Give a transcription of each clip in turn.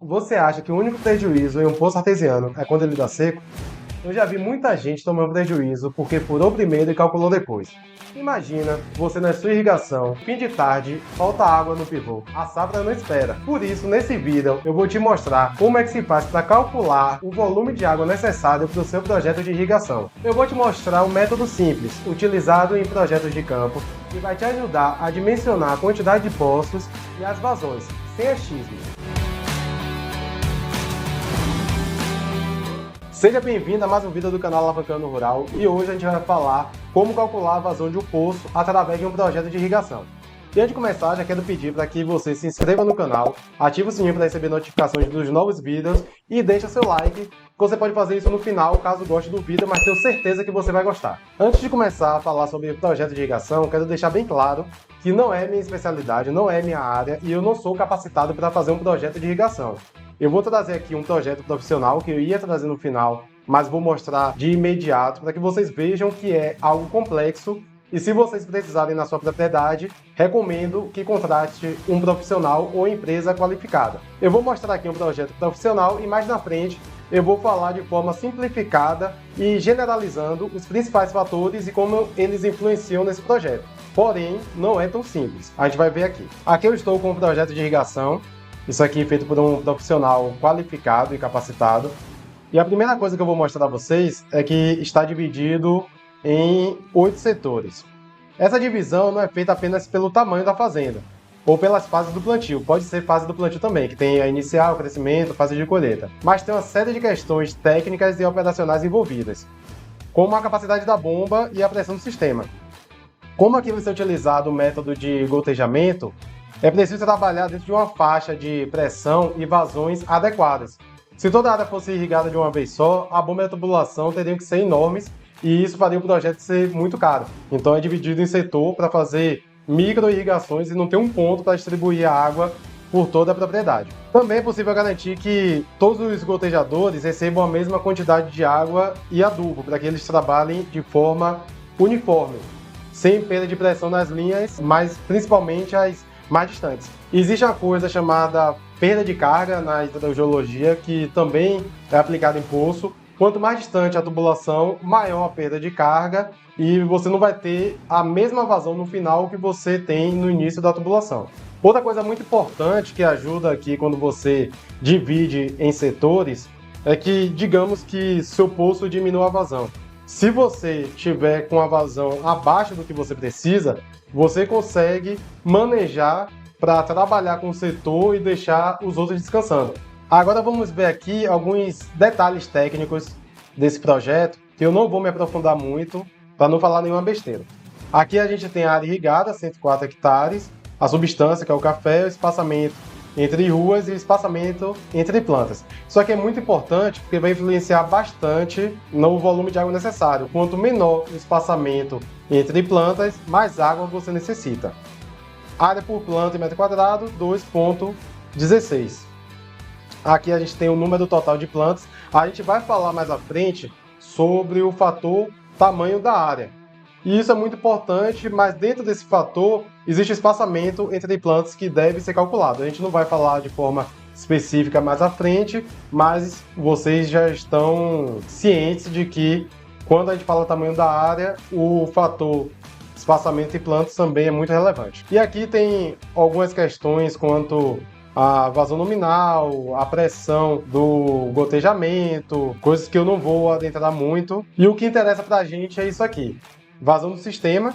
Você acha que o único prejuízo em um poço artesiano é quando ele dá seco? Eu já vi muita gente tomando prejuízo porque furou primeiro e calculou depois. Imagina você na sua irrigação, fim de tarde, falta água no pivô. A safra não espera. Por isso, nesse vídeo, eu vou te mostrar como é que se faz para calcular o volume de água necessário para o seu projeto de irrigação. Eu vou te mostrar um método simples, utilizado em projetos de campo, que vai te ajudar a dimensionar a quantidade de poços e as vazões, sem achismo. Seja bem-vindo a mais um vídeo do canal Alavancando Rural e hoje a gente vai falar como calcular a vazão de um poço através de um projeto de irrigação. E antes de começar, já quero pedir para que você se inscreva no canal, ative o sininho para receber notificações dos novos vídeos e deixe seu like. Você pode fazer isso no final, caso goste do vídeo, mas tenho certeza que você vai gostar. Antes de começar a falar sobre o projeto de irrigação, quero deixar bem claro que não é minha especialidade, não é minha área e eu não sou capacitado para fazer um projeto de irrigação. Eu vou trazer aqui um projeto profissional que eu ia trazer no final, mas vou mostrar de imediato para que vocês vejam que é algo complexo e se vocês precisarem na sua propriedade, recomendo que contrate um profissional ou empresa qualificada. Eu vou mostrar aqui um projeto profissional e mais na frente eu vou falar de forma simplificada e generalizando os principais fatores e como eles influenciam nesse projeto. Porém, não é tão simples. A gente vai ver aqui. Aqui eu estou com um projeto de irrigação. Isso aqui é feito por um profissional qualificado e capacitado. E a primeira coisa que eu vou mostrar a vocês é que está dividido em 8 setores. Essa divisão não é feita apenas pelo tamanho da fazenda, ou pelas fases do plantio. Pode ser fase do plantio também, que tem a inicial, crescimento, fase de colheita. Mas tem uma série de questões técnicas e operacionais envolvidas, como a capacidade da bomba e a pressão do sistema. Como aqui vai ser utilizado o método de gotejamento, é preciso trabalhar dentro de uma faixa de pressão e vazões adequadas. Se toda a área fosse irrigada de uma vez só, a bomba e a tubulação teriam que ser enormes e isso faria o projeto ser muito caro. Então é dividido em setor para fazer micro-irrigações e não ter um ponto para distribuir a água por toda a propriedade. Também é possível garantir que todos os gotejadores recebam a mesma quantidade de água e adubo, para que eles trabalhem de forma uniforme, sem perda de pressão nas linhas, mas principalmente as mais distantes. Existe uma coisa chamada perda de carga na hidrogeologia, que também é aplicada em poço. Quanto mais distante a tubulação, maior a perda de carga e você não vai ter a mesma vazão no final que você tem no início da tubulação. Outra coisa muito importante que ajuda aqui quando você divide em setores é que, digamos que seu poço diminua a vazão. Se você tiver com a vazão abaixo do que você precisa, você consegue manejar para trabalhar com o setor e deixar os outros descansando. Agora vamos ver aqui alguns detalhes técnicos desse projeto, que eu não vou me aprofundar muito para não falar nenhuma besteira. Aqui a gente tem a área irrigada, 104 hectares, a substância, que é o café, o espaçamento entre ruas e o espaçamento entre plantas. Isso aqui é muito importante porque vai influenciar bastante no volume de água necessário. Quanto menor o espaçamento entre plantas, mais água você necessita. Área por planta em metro quadrado, 2,16. Aqui a gente tem o número total de plantas. A gente vai falar mais à frente sobre o fator tamanho da área. E isso é muito importante, mas dentro desse fator existe espaçamento entre plantas que deve ser calculado. A gente não vai falar de forma específica mais à frente, mas vocês já estão cientes de que quando a gente fala tamanho da área, o fator espaçamento entre plantas também é muito relevante. E aqui tem algumas questões quanto a vazão nominal, a pressão do gotejamento, coisas que eu não vou adentrar muito. E o que interessa pra gente é isso aqui. Vazão do sistema,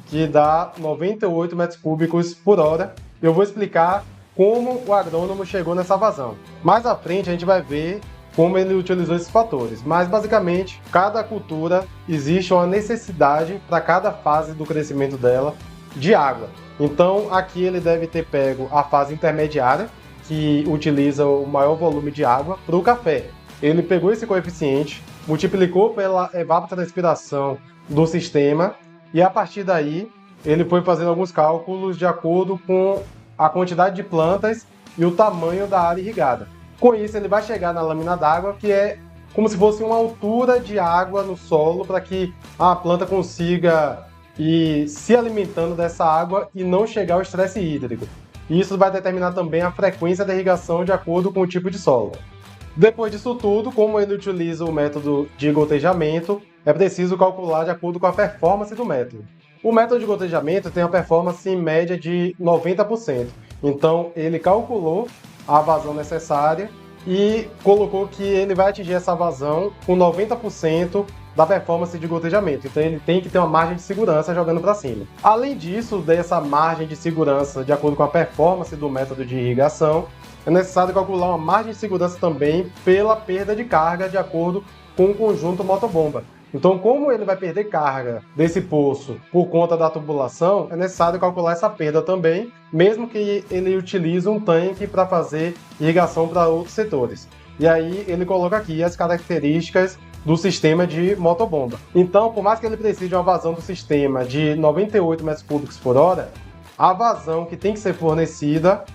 que dá 98 metros cúbicos por hora. Eu vou explicar como o agrônomo chegou nessa vazão. Mais à frente a gente vai ver como ele utilizou esses fatores. Mas basicamente, cada cultura existe uma necessidade para cada fase do crescimento dela de água. Então aqui ele deve ter pego a fase intermediária, que utiliza o maior volume de água, para o café. Ele pegou esse coeficiente, multiplicou pela evapotranspiração do sistema e a partir daí ele foi fazendo alguns cálculos de acordo com a quantidade de plantas e o tamanho da área irrigada. Com isso ele vai chegar na lâmina d'água, que é como se fosse uma altura de água no solo para que a planta consiga ir se alimentando dessa água e não chegar ao estresse hídrico. e isso vai determinar também a frequência da irrigação de acordo com o tipo de solo. Depois disso tudo, como ele utiliza o método de gotejamento, é preciso calcular de acordo com a performance do método. O método de gotejamento tem uma performance em média de 90%, então ele calculou a vazão necessária e colocou que ele vai atingir essa vazão com 90% da performance de gotejamento. Então ele tem que ter uma margem de segurança jogando para cima. Além disso, dessa margem de segurança de acordo com a performance do método de irrigação, é necessário calcular uma margem de segurança também pela perda de carga de acordo com o conjunto motobomba. Então, como ele vai perder carga desse poço por conta da tubulação, é necessário calcular essa perda também, mesmo que ele utilize um tanque para fazer irrigação para outros setores. E aí ele coloca aqui as características do sistema de motobomba. Então, por mais que ele precise de uma vazão do sistema de 98 metros cúbicos por hora, a vazão que tem que ser fornecida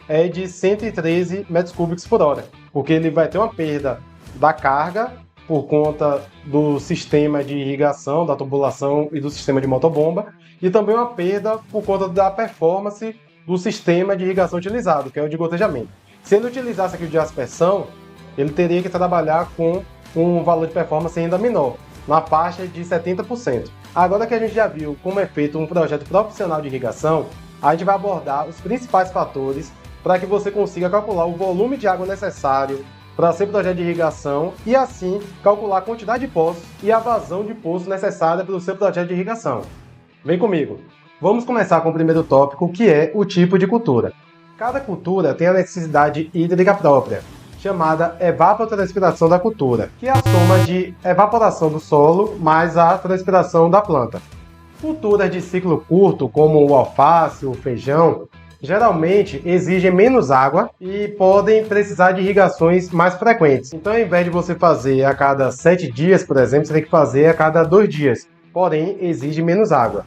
é de 113 metros cúbicos por hora, porque ele vai ter uma perda da carga por conta do sistema de irrigação, da tubulação e do sistema de motobomba, e também uma perda por conta da performance do sistema de irrigação utilizado, que é o de gotejamento. Se ele utilizasse aqui o de aspersão, ele teria que trabalhar com um valor de performance ainda menor, na faixa de 70%. Agora que a gente já viu como é feito um projeto profissional de irrigação, a gente vai abordar os principais fatores para que você consiga calcular o volume de água necessário para seu projeto de irrigação e assim calcular a quantidade de poços e a vazão de poço necessária para o seu projeto de irrigação. Vem comigo! Vamos começar com o primeiro tópico, que é o tipo de cultura. Cada cultura tem a necessidade hídrica própria, chamada evapotranspiração da cultura, que é a soma de evaporação do solo mais a transpiração da planta. Culturas de ciclo curto, como o alface, o feijão, geralmente exigem menos água e podem precisar de irrigações mais frequentes. Então, ao invés de você fazer a cada 7 dias, por exemplo, você tem que fazer a cada 2 dias, porém exige menos água.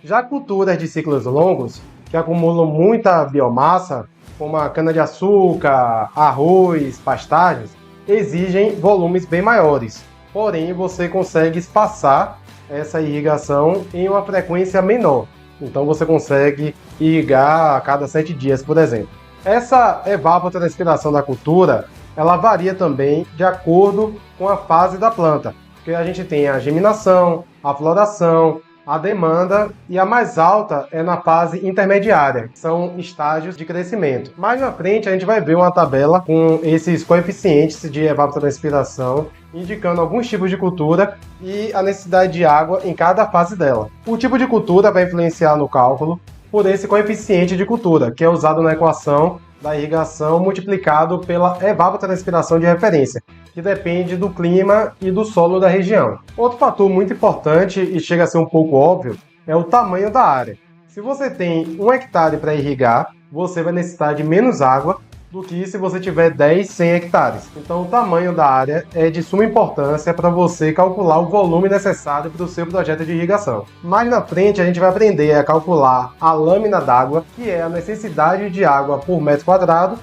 Já culturas de ciclos longos, que acumulam muita biomassa, como a cana-de-açúcar, arroz, pastagens, exigem volumes bem maiores, porém você consegue espaçar essa irrigação em uma frequência menor. Então você consegue irrigar a cada 7 dias, por exemplo. Essa evapotranspiração da cultura, ela varia também de acordo com a fase da planta, porque a gente tem a geminação, a floração, a demanda e a mais alta é na fase intermediária, que são estágios de crescimento. Mais na frente a gente vai ver uma tabela com esses coeficientes de evapotranspiração, indicando alguns tipos de cultura e a necessidade de água em cada fase dela. O tipo de cultura vai influenciar no cálculo por esse coeficiente de cultura, que é usado na equação da irrigação multiplicado pela evapotranspiração de referência, que depende do clima e do solo da região. Outro fator muito importante e chega a ser um pouco óbvio é o tamanho da área. Se você tem 1 hectare para irrigar, você vai necessitar de menos água do que se você tiver 10, 100 hectares. Então o tamanho da área é de suma importância para você calcular o volume necessário para o seu projeto de irrigação. Mais na frente a gente vai aprender a calcular a lâmina d'água, que é a necessidade de água por metro quadrado,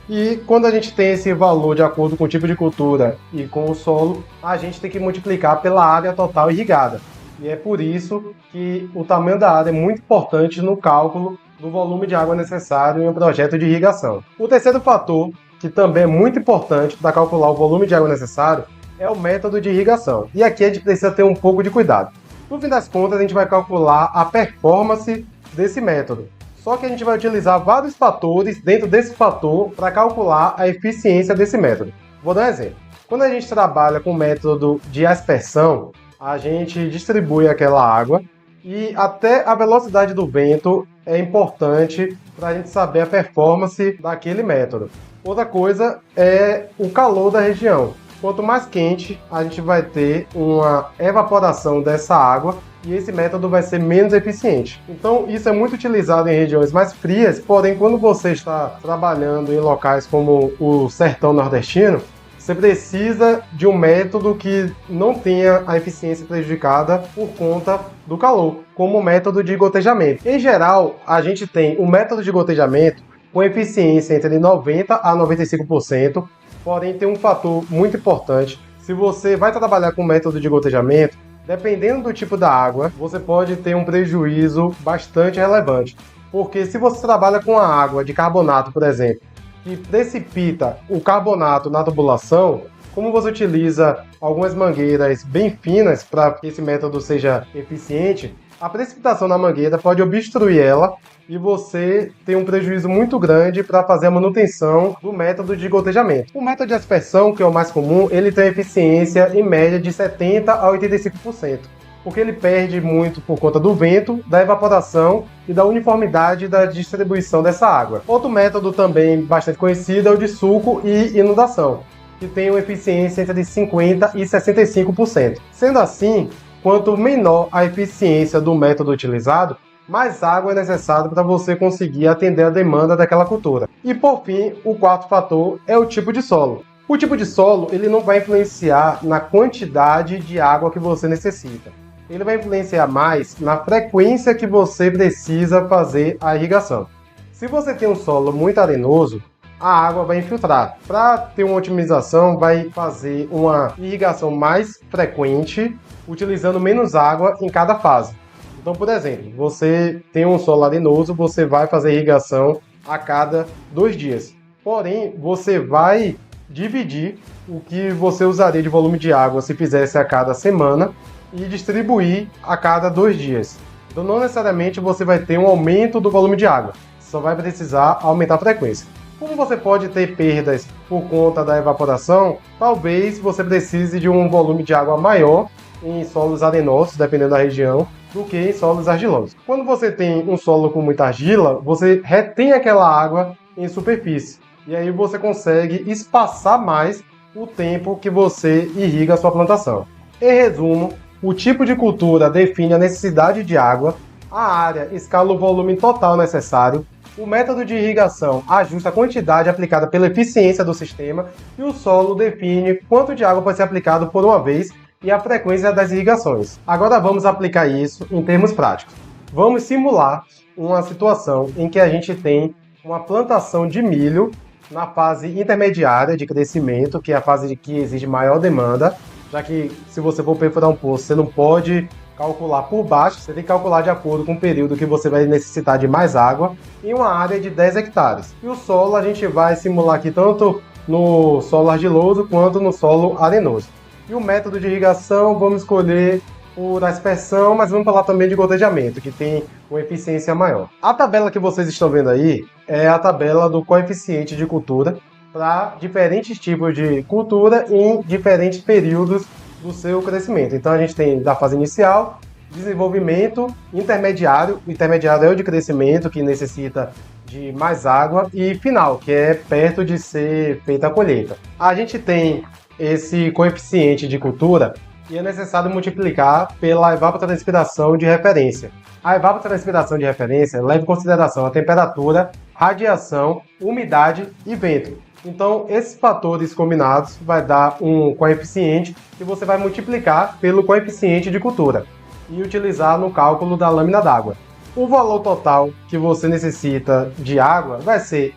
e quando a gente tem esse valor de acordo com o tipo de cultura e com o solo, a gente tem que multiplicar pela área total irrigada. E é por isso que o tamanho da área é muito importante no cálculo do volume de água necessário em um projeto de irrigação. O terceiro fator, que também é muito importante para calcular o volume de água necessário, é o método de irrigação. E aqui a gente precisa ter um pouco de cuidado. No fim das contas, a gente vai calcular a performance desse método. Só que a gente vai utilizar vários fatores dentro desse fator para calcular a eficiência desse método. Vou dar um exemplo. Quando a gente trabalha com o método de aspersão, a gente distribui aquela água e até a velocidade do vento é importante para a gente saber a performance daquele método. Outra coisa é o calor da região. Quanto mais quente, a gente vai ter uma evaporação dessa água e esse método vai ser menos eficiente. Então isso é muito utilizado em regiões mais frias, porém quando você está trabalhando em locais como o sertão nordestino, você precisa de um método que não tenha a eficiência prejudicada por conta do calor, como o método de gotejamento. Em geral, a gente tem o método de gotejamento com eficiência entre 90% a 95%, porém tem um fator muito importante. Se você vai trabalhar com o método de gotejamento, dependendo do tipo da água, você pode ter um prejuízo bastante relevante. Porque se você trabalha com a água de carbonato, por exemplo, que precipita o carbonato na tubulação, como você utiliza algumas mangueiras bem finas para que esse método seja eficiente, a precipitação na mangueira pode obstruir ela e você tem um prejuízo muito grande para fazer a manutenção do método de gotejamento. O método de aspersão, que é o mais comum, ele tem eficiência em média de 70% a 85%, porque ele perde muito por conta do vento, da evaporação e da uniformidade da distribuição dessa água. Outro método também bastante conhecido é o de suco e inundação, que tem uma eficiência entre 50% e 65%. Sendo assim, quanto menor a eficiência do método utilizado, mais água é necessária para você conseguir atender a demanda daquela cultura. E por fim, o quarto fator é o tipo de solo. O tipo de solo ele não vai influenciar na quantidade de água que você necessita. Ele vai influenciar mais na frequência que você precisa fazer a irrigação. Se você tem um solo muito arenoso, a água vai infiltrar. Para ter uma otimização, vai fazer uma irrigação mais frequente, utilizando menos água em cada fase. Então, por exemplo, você tem um solo arenoso, você vai fazer irrigação a cada 2 dias. Porém, você vai dividir o que você usaria de volume de água se fizesse a cada semana e distribuir a cada 2 dias. Então, não necessariamente você vai ter um aumento do volume de água, só vai precisar aumentar a frequência. Como você pode ter perdas por conta da evaporação, talvez você precise de um volume de água maior em solos arenosos, dependendo da região, do que em solos argilosos. Quando você tem um solo com muita argila, você retém aquela água em superfície. E aí você consegue espaçar mais o tempo que você irriga a sua plantação. Em resumo, o tipo de cultura define a necessidade de água, a área escala o volume total necessário, o método de irrigação ajusta a quantidade aplicada pela eficiência do sistema e o solo define quanto de água pode ser aplicado por uma vez e a frequência das irrigações. Agora vamos aplicar isso em termos práticos. Vamos simular uma situação em que a gente tem uma plantação de milho na fase intermediária de crescimento, que é a fase que exige maior demanda, já que se você for perfurar um poço, você não pode calcular por baixo, você tem que calcular de acordo com o período que você vai necessitar de mais água, em uma área de 10 hectares. E o solo a gente vai simular aqui tanto no solo argiloso quanto no solo arenoso. E o método de irrigação, vamos escolher por aspersão, mas vamos falar também de gotejamento, que tem uma eficiência maior. A tabela que vocês estão vendo aí é a tabela do coeficiente de cultura para diferentes tipos de cultura em diferentes períodos do seu crescimento. Então a gente tem da fase inicial, desenvolvimento, intermediário. O intermediário é o de crescimento, que necessita de mais água, e final, que é perto de ser feita a colheita. A gente tem esse coeficiente de cultura e é necessário multiplicar pela evapotranspiração de referência. A evapotranspiração de referência leva em consideração a temperatura, radiação, umidade e vento. Então, esses fatores combinados vai dar um coeficiente que você vai multiplicar pelo coeficiente de cultura e utilizar no cálculo da lâmina d'água. O valor total que você necessita de água vai ser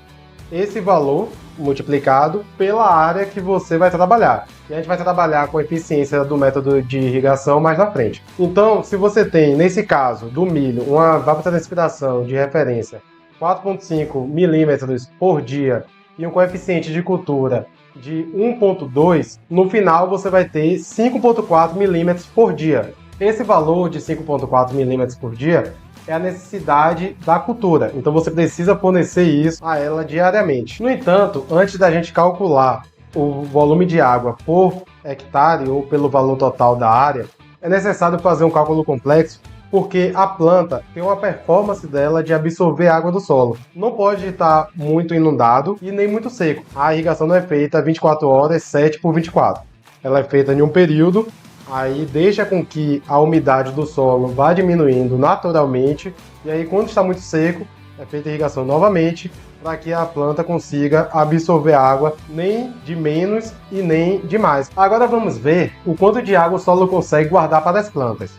esse valor multiplicado pela área que você vai trabalhar. E a gente vai trabalhar com a eficiência do método de irrigação mais na frente. Então, se você tem, nesse caso, do milho, uma evapotranspiração de referência 4,5 milímetros por dia e um coeficiente de cultura de 1,2, no final você vai ter 5,4 milímetros por dia. Esse valor de 5,4 milímetros por dia é a necessidade da cultura, então você precisa fornecer isso a ela diariamente. No entanto, antes da gente calcular o volume de água por hectare ou pelo valor total da área, é necessário fazer um cálculo complexo, porque a planta tem uma performance dela de absorver água do solo. Não pode estar muito inundado e nem muito seco. A irrigação não é feita 24 horas, 7 por 24. Ela é feita em um período, aí deixa com que a umidade do solo vá diminuindo naturalmente, e aí quando está muito seco, é feita a irrigação novamente, para que a planta consiga absorver água nem de menos e nem de mais. Agora vamos ver o quanto de água o solo consegue guardar para as plantas.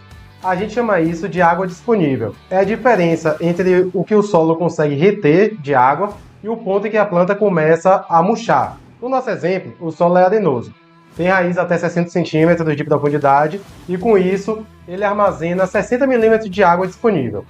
A gente chama isso de água disponível. É a diferença entre o que o solo consegue reter de água e o ponto em que a planta começa a murchar. No nosso exemplo, o solo é arenoso. Tem raiz até 60 centímetros de profundidade e com isso ele armazena 60 milímetros de água disponível.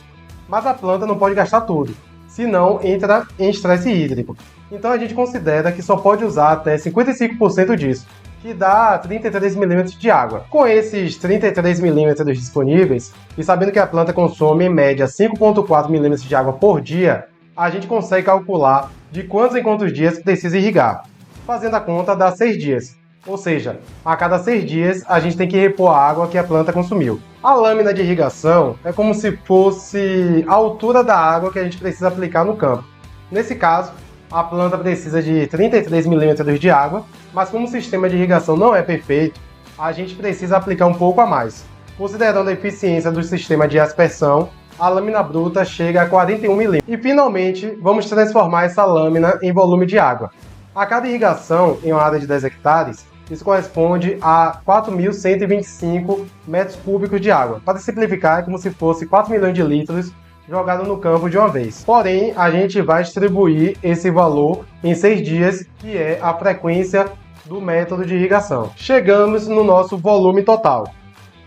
mas a planta não pode gastar tudo, senão entra em estresse hídrico. Então a gente considera que só pode usar até 55% disso, que dá 33 milímetros de água. Com esses 33 milímetros disponíveis, e sabendo que a planta consome em média 5,4 milímetros de água por dia, a gente consegue calcular de quantos em quantos dias precisa irrigar. Fazendo a conta, dá 6 dias. Ou seja, a cada 6 dias a gente tem que repor a água que a planta consumiu. A lâmina de irrigação é como se fosse a altura da água que a gente precisa aplicar no campo. Nesse caso, a planta precisa de 33 milímetros de água, mas como o sistema de irrigação não é perfeito, a gente precisa aplicar um pouco a mais. Considerando a eficiência do sistema de aspersão, a lâmina bruta chega a 41 milímetros. E finalmente, vamos transformar essa lâmina em volume de água. A cada irrigação em uma área de 10 hectares, isso corresponde a 4.125 metros cúbicos de água. Para simplificar, é como se fosse 4 milhões de litros jogado no campo de uma vez. Porém, a gente vai distribuir esse valor em 6 dias, que é a frequência do método de irrigação. Chegamos no nosso volume total.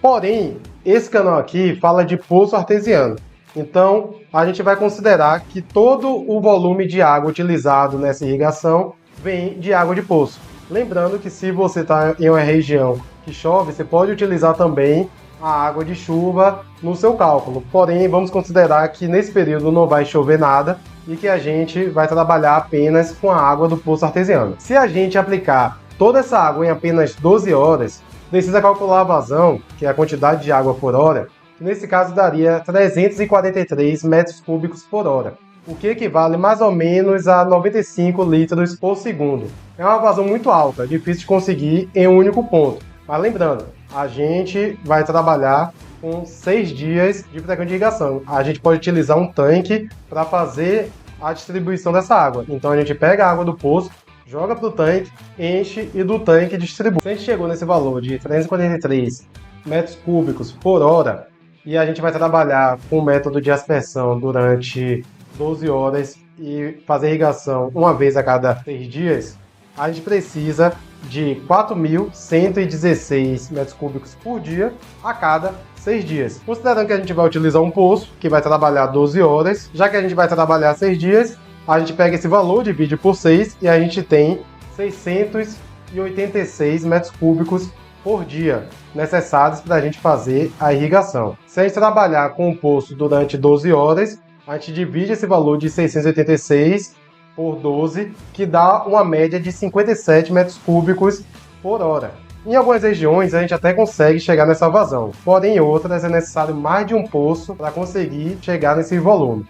Porém, esse canal aqui fala de poço artesiano. Então, a gente vai considerar que todo o volume de água utilizado nessa irrigação vem de água de poço. Lembrando que se você está em uma região que chove, você pode utilizar também a água de chuva no seu cálculo. Porém, vamos considerar que nesse período não vai chover nada e que a gente vai trabalhar apenas com a água do poço artesiano. Se a gente aplicar toda essa água em apenas 12 horas, precisa calcular a vazão, que é a quantidade de água por hora, que nesse caso daria 343 metros cúbicos por hora, o que equivale mais ou menos a 95 litros por segundo. É uma vazão muito alta, difícil de conseguir em um único ponto. Mas lembrando, a gente vai trabalhar com 6 dias de frequência de irrigação. A gente pode utilizar um tanque para fazer a distribuição dessa água. Então a gente pega a água do poço, joga para o tanque, enche e do tanque distribui. Se a gente chegou nesse valor de 343 metros cúbicos por hora e a gente vai trabalhar com o método de aspersão durante 12 horas e fazer irrigação uma vez a cada 6 dias, a gente precisa de 4.116 metros cúbicos por dia a cada 6 dias. Considerando que a gente vai utilizar um poço que vai trabalhar 12 horas, já que a gente vai trabalhar 6 dias, a gente pega esse valor, divide por 6 e a gente tem 686 metros cúbicos por dia necessários para a gente fazer a irrigação. Se a gente trabalhar com o poço durante 12 horas, a gente divide esse valor de 686 por 12, que dá uma média de 57 metros cúbicos por hora. Em algumas regiões a gente até consegue chegar nessa vazão, porém em outras é necessário mais de um poço para conseguir chegar nesse volume.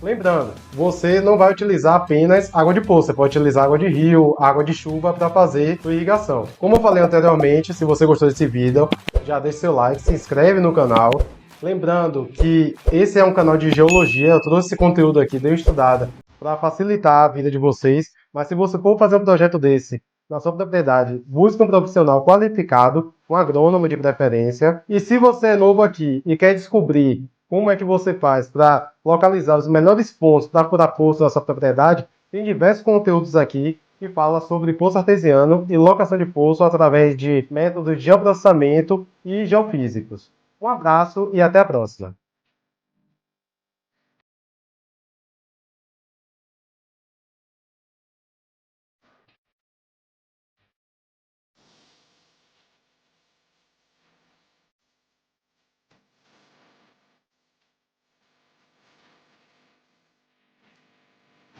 Lembrando, você não vai utilizar apenas água de poço, você pode utilizar água de rio, água de chuva para fazer sua irrigação. Como eu falei anteriormente, se você gostou desse vídeo, já deixa seu like, se inscreve no canal. Lembrando que esse é um canal de geologia, eu trouxe esse conteúdo aqui, dei uma estudada para facilitar a vida de vocês, mas se você for fazer um projeto desse na sua propriedade, busque um profissional qualificado, um agrônomo de preferência. E se você é novo aqui e quer descobrir como é que você faz para localizar os melhores pontos para furar poço na sua propriedade, tem diversos conteúdos aqui que fala sobre poço artesiano e locação de poço através de métodos de geoprocessamento e geofísicos. Um abraço e até a próxima!